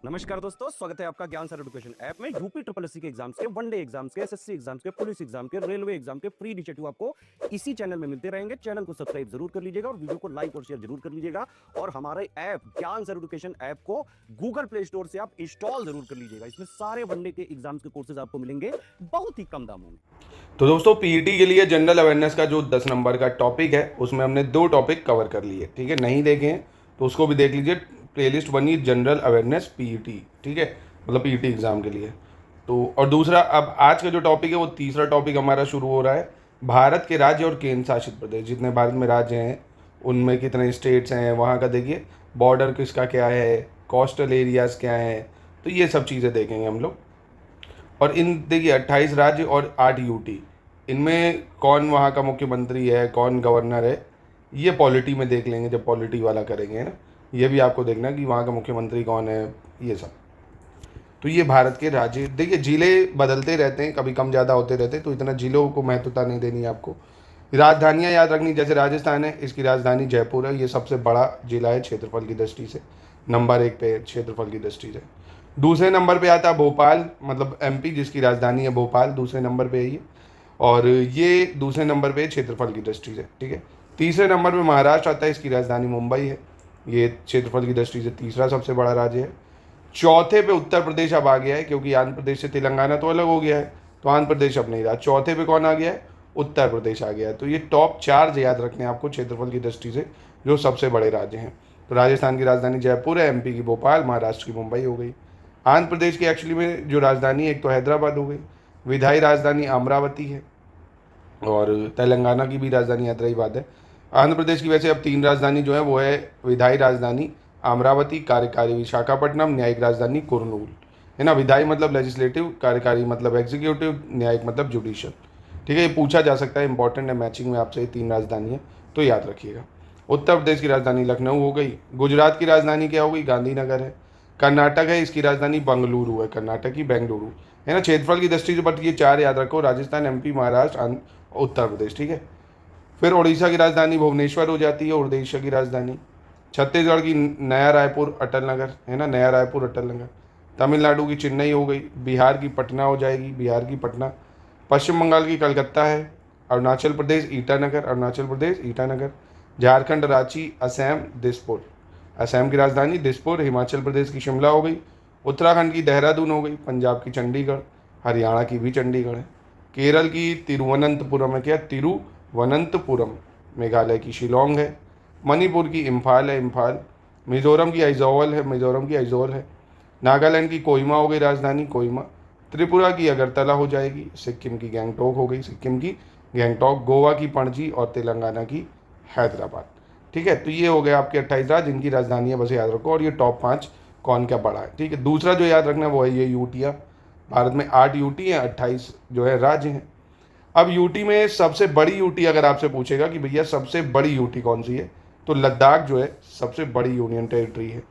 नमस्कार दोस्तों, स्वागत है आपका ज्ञान सर एजुकेशन ऐप में। यूपी ट्रिपल एससी के एग्जाम्स के, वनडे एग्जाम्स के, एसएससी एग्जाम्स के, पुलिस एग्जाम के, रेलवे एग्जाम के फ्री इनिशिएटिव आपको इसी चैनल में मिलते रहेंगे। चैनल को सब्सक्राइब जरूर कर लीजिएगा और वीडियो को लाइक और शेयर जरूर कर लीजिएगा। और हमारे ऐप ज्ञान सर एजुकेशन ऐप को गूगल प्ले स्टोर से आप इंस्टॉल जरूर कर लीजिएगा। इसमें सारे वनडे के एग्जाम्स के कोर्सेज आपको मिलेंगे बहुत ही कम दामों में। तो दोस्तों पीईटी के लिए जनरल अवेयरनेस का जो 10 नंबर का टॉपिक है उसमें हमने 2 टॉपिक कवर कर लिए, ठीक है। नहीं देखे हैं तो उसको भी देख लीजिए। प्लेलिस्ट बनी जनरल अवेयरनेस पीईटी, ठीक है, मतलब पीईटी एग्जाम के लिए। तो और दूसरा, अब आज का जो टॉपिक है वो तीसरा टॉपिक हमारा शुरू हो रहा है। भारत के राज्य और केंद्र शासित प्रदेश, जितने भारत में राज्य हैं उनमें कितने स्टेट्स हैं, वहाँ का देखिए बॉर्डर किसका क्या है, कोस्टल एरियाज़ क्या हैं, तो ये सब चीज़ें देखेंगे हम लोग। और इन देखिए 28 राज्य और 8 यूटी, इनमें कौन वहाँ का मुख्यमंत्री है, कौन गवर्नर है, ये पॉलिटी में देख लेंगे जब पॉलिटी वाला करेंगे, है ना। ये भी आपको देखना कि वहाँ का मुख्यमंत्री कौन है, ये सब। तो ये भारत के राज्य, देखिए जिले बदलते रहते हैं, कभी कम ज़्यादा होते रहते हैं, तो इतना जिलों को महत्वता नहीं देनी है आपको। राजधानियाँ याद रखनी, जैसे राजस्थान है, इसकी राजधानी जयपुर है, ये सबसे बड़ा जिला है क्षेत्रफल की दृष्टि से, नंबर 1 पे क्षेत्रफल की दृष्टि से। दूसरे नंबर पे आता है भोपाल, मतलब एमपी, जिसकी राजधानी है भोपाल, दूसरे नंबर पे है ये। और ये दूसरे नंबर पे क्षेत्रफल की दृष्टि से, ठीक है। तीसरे नंबर पे महाराष्ट्र आता है, इसकी राजधानी मुंबई है, ये क्षेत्रफल की दृष्टि से तीसरा सबसे बड़ा राज्य है। चौथे पे उत्तर प्रदेश अब आ गया है, क्योंकि आंध्र प्रदेश से तेलंगाना तो अलग हो गया है, तो आंध्र प्रदेश अब नहीं रहा। चौथे पे कौन आ गया है, उत्तर प्रदेश आ गया है। तो ये टॉप 4 याद रखने हैं आपको क्षेत्रफल की दृष्टि से, जो सबसे बड़े राज्य हैं। तो राजस्थान की राजधानी जयपुर है, एमपी की भोपाल, महाराष्ट्र की मुंबई हो गई। आंध्र प्रदेश की एक्चुअली में जो राजधानी है, एक तो हैदराबाद हो गई, विधायी राजधानी अमरावती है, और तेलंगाना की भी राजधानी हैदराबाद है। आंध्र प्रदेश की वैसे अब 3 राजधानी जो है वो है विधायी राजधानी अमरावती, कार्यकारी विशाखापट्टनम, न्यायिक राजधानी कुर्नूल, है ना। विधायी मतलब लेजिस्लेटिव, कार्यकारी मतलब एग्जीक्यूटिव, न्यायिक मतलब जुडिशियल, ठीक है। ये पूछा जा सकता है, इंपॉर्टेंट है मैचिंग में आपसे, ये 3 राजधानी है, तो याद रखिएगा। उत्तर प्रदेश की राजधानी लखनऊ हो गई। गुजरात की राजधानी क्या हो गई, गांधीनगर है। कर्नाटक है, इसकी राजधानी बंगलुरु है, कर्नाटक की बेंगलुरु, है ना, क्षेत्रफल की दृष्टि से। बट ये 4 याद रखो, राजस्थान, एमपी, महाराष्ट्र, उत्तर प्रदेश, ठीक है। फिर उड़ीसा की राजधानी भुवनेश्वर हो जाती है, उड़ीसा की राजधानी। छत्तीसगढ़ की नया रायपुर अटल नगर, है ना, नया रायपुर अटल नगर। तमिलनाडु की चेन्नई हो गई। बिहार की पटना हो जाएगी, बिहार की पटना। पश्चिम बंगाल की कलकत्ता है। अरुणाचल प्रदेश ईटानगर, अरुणाचल प्रदेश ईटानगर। झारखंड रांची, असम दिसपुर, असम की राजधानी दिसपुर। हिमाचल प्रदेश की शिमला हो गई। उत्तराखंड की देहरादून हो गई। पंजाब की चंडीगढ़। हरियाणा की भी चंडीगढ़ है। केरल की तिरुवनंतपुरम है, क्या, तिरुवनंतपुरम। मेघालय की शिलोंग है। मणिपुर की इम्फाल है, इम्फाल। मिजोरम की आइजोल है, मिजोरम की आइजोल है। नागालैंड की कोहिमा हो गई राजधानी, कोहिमा। त्रिपुरा की अगरतला हो जाएगी। सिक्किम की गैंगटॉक हो गई, सिक्किम की गैंगटॉक। गोवा की पणजी और तेलंगाना की हैदराबाद, ठीक है। तो ये हो गए आपके 28 राज्य, जिनकी राजधानियाँ बस याद रखो, और ये टॉप 5 कौन क्या पड़ा है, ठीक है। दूसरा जो याद रखना है वो है ये यूटियाँ। भारत में 8 यूटी हैं, 28 जो है राज्य हैं। अब यूटी में सबसे बड़ी यूटी अगर आपसे पूछेगा कि भैया सबसे बड़ी यूटी कौन सी है, तो लद्दाख जो है सबसे बड़ी यूनियन टेरिटरी है,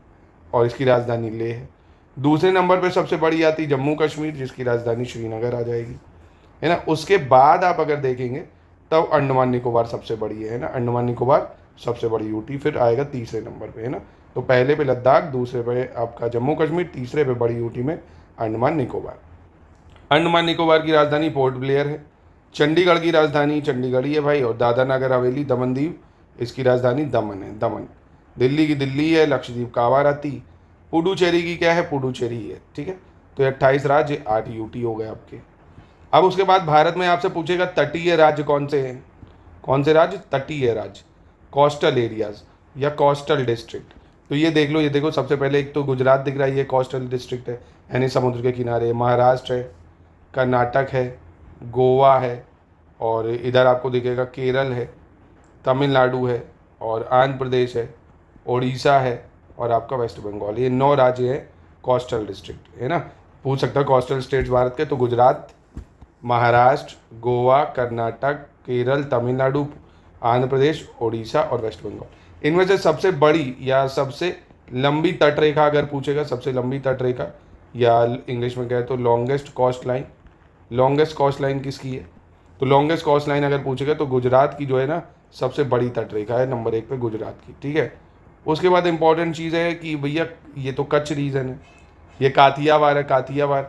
और इसकी राजधानी लेह है। दूसरे नंबर पे सबसे बड़ी आती जम्मू कश्मीर, जिसकी राजधानी श्रीनगर आ जाएगी, है ना। उसके बाद आप अगर देखेंगे तब अंडमान निकोबार सबसे बड़ी है ना, अंडमान निकोबार सबसे बड़ी यूटी फिर आएगा तीसरे नंबर पे, है ना। तो पहले पे लद्दाख, दूसरे पे आपका जम्मू कश्मीर, तीसरे पे बड़ी यूटी में अंडमान निकोबार। अंडमान निकोबार की राजधानी पोर्ट ब्लेयर है। चंडीगढ़ की राजधानी चंडीगढ़ ही है भाई, और दादरा नगर हवेली दमन दीव, इसकी राजधानी दमन है, दमन। दिल्ली की दिल्ली है, लक्षद्वीप कावाराती। पुडुचेरी की क्या है, पुडुचेरी है, ठीक है। तो 28 राज्य, 8 यूटी हो गए आपके। अब उसके बाद भारत में आपसे पूछेगा तटीय राज्य कौन से हैं, कौन से राज्य, तटीय राज्य, कोस्टल एरियाज या कोस्टल डिस्ट्रिक्ट। तो ये देख लो, ये देखो, सबसे पहले एक तो गुजरात दिख रहा है, ये कोस्टल डिस्ट्रिक्ट है, यानी समुद्र के किनारे। महाराष्ट्र है, कर्नाटक है, गोवा है, और इधर आपको दिखेगा केरल है, तमिलनाडु है, और आंध्र प्रदेश है, उड़ीसा है, और आपका वेस्ट बंगाल। ये 9 राज्य हैं कोस्टल डिस्ट्रिक्ट, है ना। पूछ सकता है कोस्टल स्टेट्स भारत के, तो गुजरात, महाराष्ट्र, गोवा, कर्नाटक, केरल, तमिलनाडु, आंध्र प्रदेश, उड़ीसा और वेस्ट बंगाल। इनमें से सबसे बड़ी या सबसे लंबी तटरेखा अगर पूछेगा, सबसे लंबी तटरेखा, या इंग्लिश में कहे तो longest coastline, longest coastline किसकी है, तो लॉन्गेस्ट कोस्ट लाइन अगर पूछेगा तो गुजरात की जो है ना सबसे बड़ी तटरेखा है, नंबर 1 पे गुजरात की, ठीक है। उसके बाद इंपॉर्टेंट चीज़ है कि भैया ये तो कच्छ रीजन है, ये काथियावाड़ है, काथियावाड़।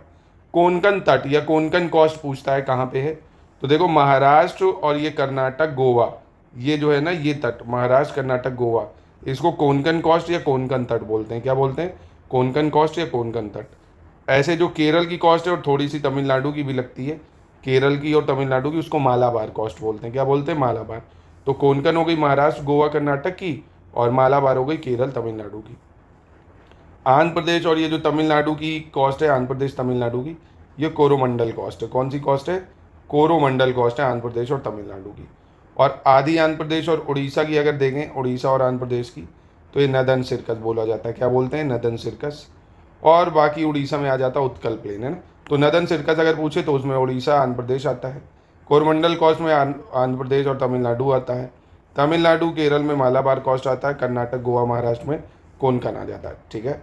कोंकण तट या कोंकण कोस्ट पूछता है कहाँ पे है, तो देखो महाराष्ट्र और ये कर्नाटक गोवा, ये जो है ना ये तट महाराष्ट्र कर्नाटक गोवा, इसको कोंकण कोस्ट या कोंकण तट बोलते हैं। क्या बोलते हैं? कोंकण कोस्ट या कोंकण तट। ऐसे जो केरल की कोस्ट है और थोड़ी सी तमिलनाडु की भी लगती है, केरल की और तमिलनाडु की, उसको मालाबार कोस्ट बोलते हैं। क्या बोलते हैं? मालाबार। तो कोंकण हो गई महाराष्ट्र गोवा कर्नाटक की, और मालाबार हो गई केरल तमिलनाडु की। आंध्र प्रदेश और ये जो तमिलनाडु की कोस्ट है, आंध्र प्रदेश तमिलनाडु की, ये कोरोमंडल कोस्ट है। कौन सी कोस्ट है? कोरोमंडल कोस्ट है आंध्र प्रदेश और तमिलनाडु की। और आधी आंध्र प्रदेश और उड़ीसा की अगर देखें, उड़ीसा और आंध्र प्रदेश की, तो ये नदन सिरकस बोला जाता है। क्या बोलते हैं? नदन सिरकस। और बाकी उड़ीसा में आ जाता है उत्कल प्लेन, है ना। तो नदन सिरकस अगर पूछे तो उसमें उड़ीसा आंध्र प्रदेश आता है। कोरोमंडल कोस्ट में आंध्र प्रदेश और तमिलनाडु आता है। तमिलनाडु केरल में मालाबार कोस्ट आता है। कर्नाटक गोवा महाराष्ट्र में कोंकण आ जाता है। ठीक है।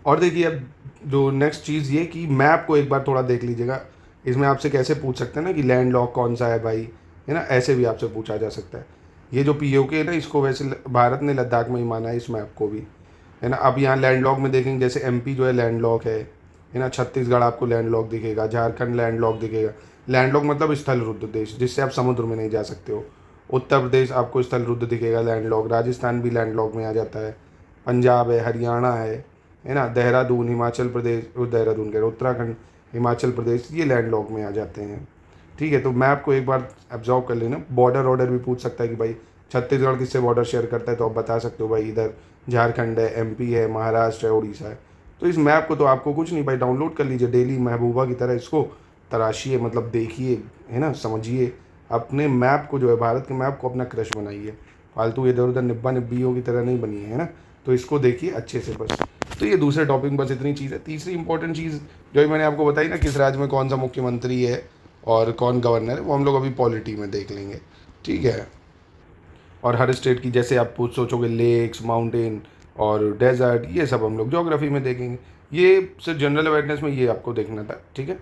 और देखिए अब जो नेक्स्ट चीज़ ये कि मैप को एक बार थोड़ा देख लीजिएगा। इसमें आपसे कैसे पूछ सकते हैं ना कि लैंड लॉक कौन सा है भाई, है ना, ऐसे भी आपसे पूछा जा सकता है। ये जो पीओके है ना, इसको वैसे भारत ने लद्दाख में ही माना है, इस मैप को भी, है ना। अब यहाँ लैंड लॉक में देखेंगे, जैसे एमपी जो है लैंड लॉक है ना। छत्तीसगढ़ आपको लैंड लॉक दिखेगा, झारखंड लैंड लॉक दिखेगा। लैंड लॉक मतलब स्थल रुद्ध देश, जिससे आप समुद्र में नहीं जा सकते हो। उत्तर प्रदेश आपको स्थल रुद्ध दिखेगा, लैंड लॉक। राजस्थान भी लैंड लॉक में आ जाता है। पंजाब है, हरियाणा है ना। देहरादून, हिमाचल प्रदेश, देहरादून कह रहे, उत्तराखंड, हिमाचल प्रदेश, ये लैंड लॉक में आ जाते हैं। ठीक है। तो मैप को एक बार ऑब्जर्व कर लेना। बॉर्डर ऑर्डर भी पूछ सकता है कि भाई छत्तीसगढ़ किससे बॉर्डर शेयर करता है, तो आप बता सकते हो भाई इधर झारखंड है, एमपी है, महाराष्ट्र है, उड़ीसा है। तो इस मैप को तो आपको कुछ नहीं भाई, डाउनलोड कर लीजिए, डेली महबूबा की तरह इसको तराशिए, मतलब देखिए, है ना, समझिए। अपने मैप को जो है, भारत के मैप को अपना क्रश बनाइए। फालतू इधर उधर निब्बा निब्बियों की तरह नहीं बनी है ना। तो इसको देखिए अच्छे से बस। तो ये दूसरे टॉपिक में बस इतनी चीज़ है। तीसरी इंपॉर्टेंट चीज़ जो मैंने आपको बताई ना, किस राज्य में कौन सा मुख्यमंत्री है और कौन गवर्नर है, वो हम लोग अभी पॉलिटी में देख लेंगे। ठीक है। और हर स्टेट की, जैसे आप सोचोगे लेक्स, माउंटेन और डेजर्ट, ये सब हम लोग ज्योग्राफी में देखेंगे। ये सिर्फ जनरल अवेयरनेस में ये आपको देखना था। ठीक है।